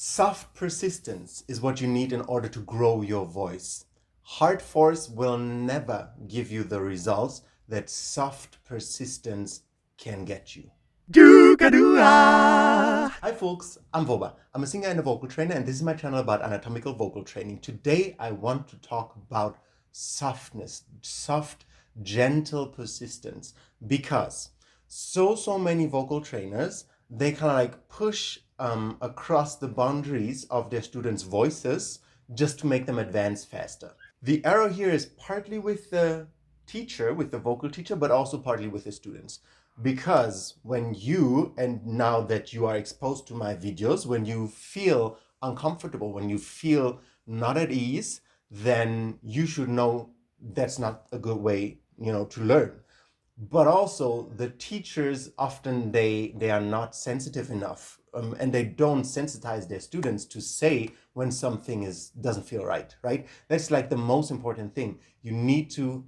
Soft persistence is what you need in order to grow your voice. Hard force will never give you the results that soft persistence can get you. Hi folks, I'm Voba. I'm a singer and a vocal trainer, and this is my channel about anatomical vocal training. Today I want to talk about softness, soft, gentle persistence, because so many vocal trainers, they kind of like push across the boundaries of their students' voices just to make them advance faster. The error here is partly with the teacher, with the vocal teacher, but also partly with the students. Because when you, and now that you are exposed to my videos, when you feel uncomfortable, when you feel not at ease, then you should know that's not a good way, to learn. But also the teachers often they are not sensitive enough, and they don't sensitize their students to say when something doesn't feel right. That's like the most important thing. You need to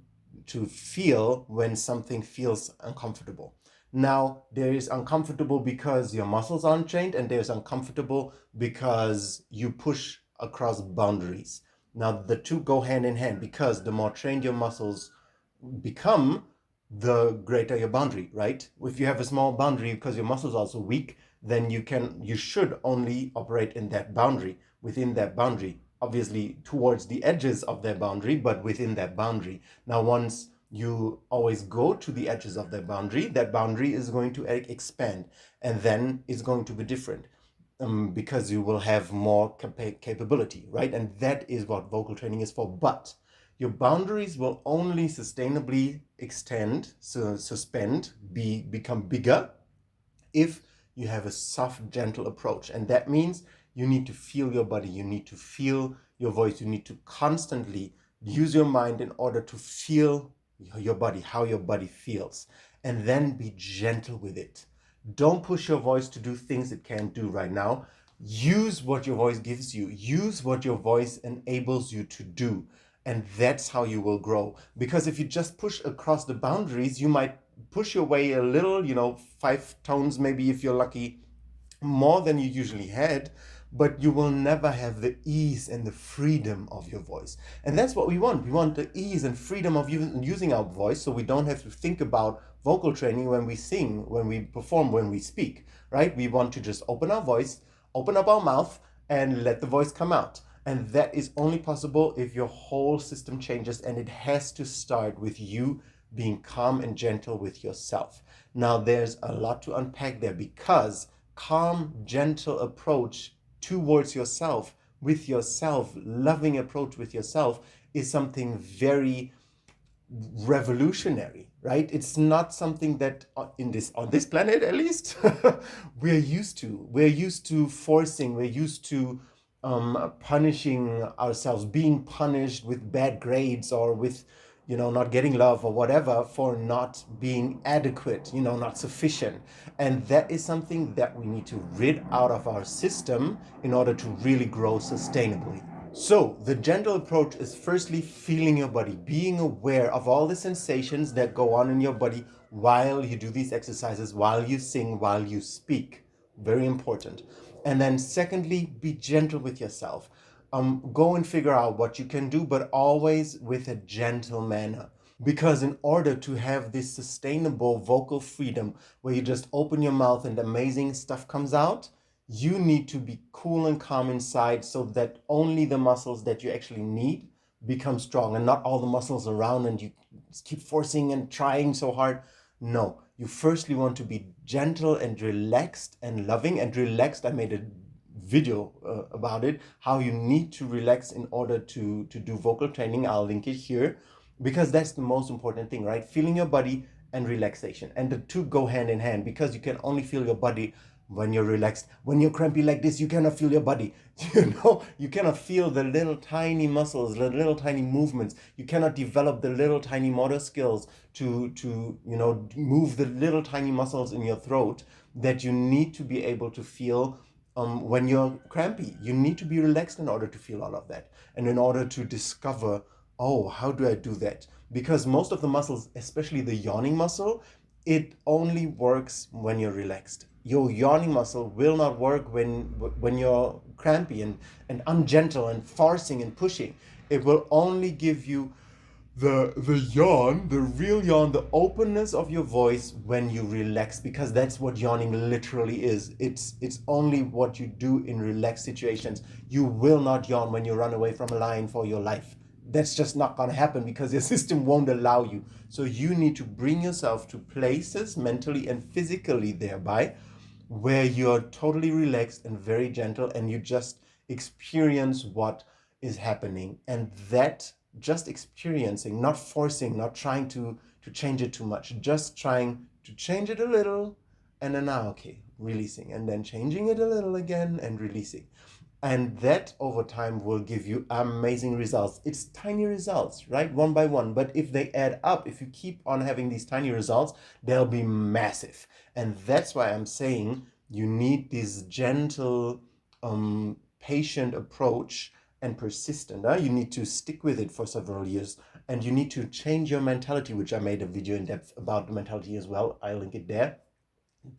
feel when something feels uncomfortable. Now there is uncomfortable because your muscles aren't trained, and there's uncomfortable because you push across boundaries. Now the two go hand in hand, because the more trained your muscles become, the greater your boundary, right? If you have a small boundary because your muscles are also weak, then you should only operate in that boundary, within that boundary, obviously towards the edges of that boundary, but within that boundary. Now, once you always go to the edges of that boundary is going to expand, and then it's going to be different. Because you will have more capability, right? And that is what vocal training is for. But your boundaries will only sustainably become bigger if you have a soft, gentle approach. And that means you need to feel your body, you need to feel your voice, you need to constantly use your mind in order to feel your body, how your body feels, and then be gentle with it. Don't push your voice to do things it can't do right now. Use what your voice gives you. Use what your voice enables you to do. And that's how you will grow. Because if you just push across the boundaries, you might push your way a little, 5 tones, maybe if you're lucky, more than you usually had, but you will never have the ease and the freedom of your voice. And that's what we want. We want the ease and freedom of using our voice, so we don't have to think about vocal training when we sing, when we perform, when we speak, right? We want to just open our voice, open up our mouth, and let the voice come out. And that is only possible if your whole system changes, and it has to start with you being calm and gentle with yourself. Now, there's a lot to unpack there, because calm, gentle approach towards yourself, with yourself, loving approach with yourself is something very revolutionary, right? It's not something that on this planet, at least, we're used to. We're used to forcing, we're used to punishing ourselves, being punished with bad grades, or with not getting love or whatever, for not being adequate, not sufficient. And that is something that we need to rid out of our system in order to really grow sustainably. So the gentle approach is firstly feeling your body, being aware of all the sensations that go on in your body while you do these exercises, while you sing, while you speak. Very important. And then secondly, be gentle with yourself. Go and figure out what you can do, but always with a gentle manner. Because in order to have this sustainable vocal freedom, where you just open your mouth and amazing stuff comes out, you need to be cool and calm inside, so that only the muscles that you actually need become strong, and not all the muscles around, and you keep forcing and trying so hard. No, you firstly want to be gentle and relaxed and loving. And relaxed, I made a video about it, how you need to relax in order to do vocal training. I'll link it here, because that's the most important thing, right? Feeling your body and relaxation, and the two go hand in hand, because you can only feel your body when you're relaxed. When you're crampy like this, you cannot feel your body. You cannot feel the little tiny muscles, the little tiny movements. You cannot develop the little tiny motor skills to move the little tiny muscles in your throat that you need to be able to feel when you're crampy. You need to be relaxed in order to feel all of that, and in order to discover, oh, how do I do that? Because most of the muscles, especially the yawning muscle, it only works when you're relaxed. Your yawning muscle will not work when you're crampy and ungentle and forcing and pushing. It will only give you the yawn, the real yawn, the openness of your voice when you relax, because that's what yawning literally is. It's only what you do in relaxed situations. You will not yawn when you run away from a lion for your life. That's just not going to happen because your system won't allow you. So you need to bring yourself to places mentally and physically thereby where you're totally relaxed and very gentle, and you just experience what is happening. And that just experiencing, not forcing, not trying to change it too much, just trying to change it a little, and then okay, releasing, and then changing it a little again and releasing. And that over time will give you amazing results. It's tiny results, right? One by one. But if they add up, if you keep on having these tiny results, they'll be massive. And that's why I'm saying you need this gentle, patient approach and persistent. You need to stick with it for several years, and you need to change your mentality, which I made a video in depth about the mentality as well. I'll link it there,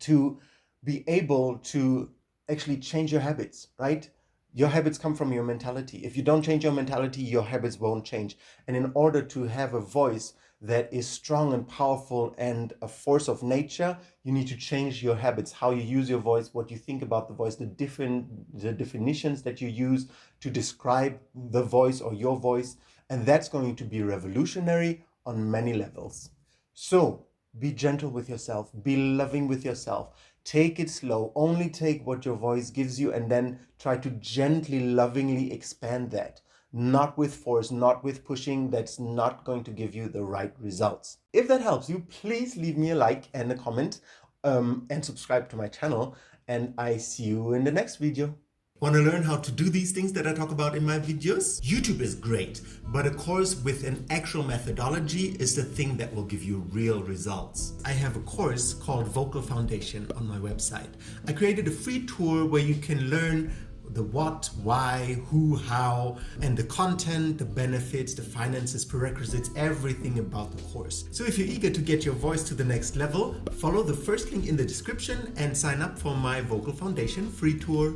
to be able to actually change your habits, right? Your habits come from your mentality. If you don't change your mentality, your habits won't change. And in order to have a voice that is strong and powerful and a force of nature, you need to change your habits, how you use your voice, what you think about the voice, the definitions that you use to describe the voice or your voice. And that's going to be revolutionary on many levels. So be gentle with yourself, be loving with yourself. Take it slow, only take what your voice gives you, and then try to gently, lovingly expand that. Not with force, not with pushing. That's not going to give you the right results. If that helps you, please leave me a like and a comment, and subscribe to my channel. And I see you in the next video. Want to learn how to do these things that I talk about in my videos? YouTube is great, but a course with an actual methodology is the thing that will give you real results. I have a course called Vocal Foundation on my website. I created a free tour where you can learn the what, why, who, how, and the content, the benefits, the finances, prerequisites, everything about the course. So if you're eager to get your voice to the next level, follow the first link in the description and sign up for my Vocal Foundation free tour.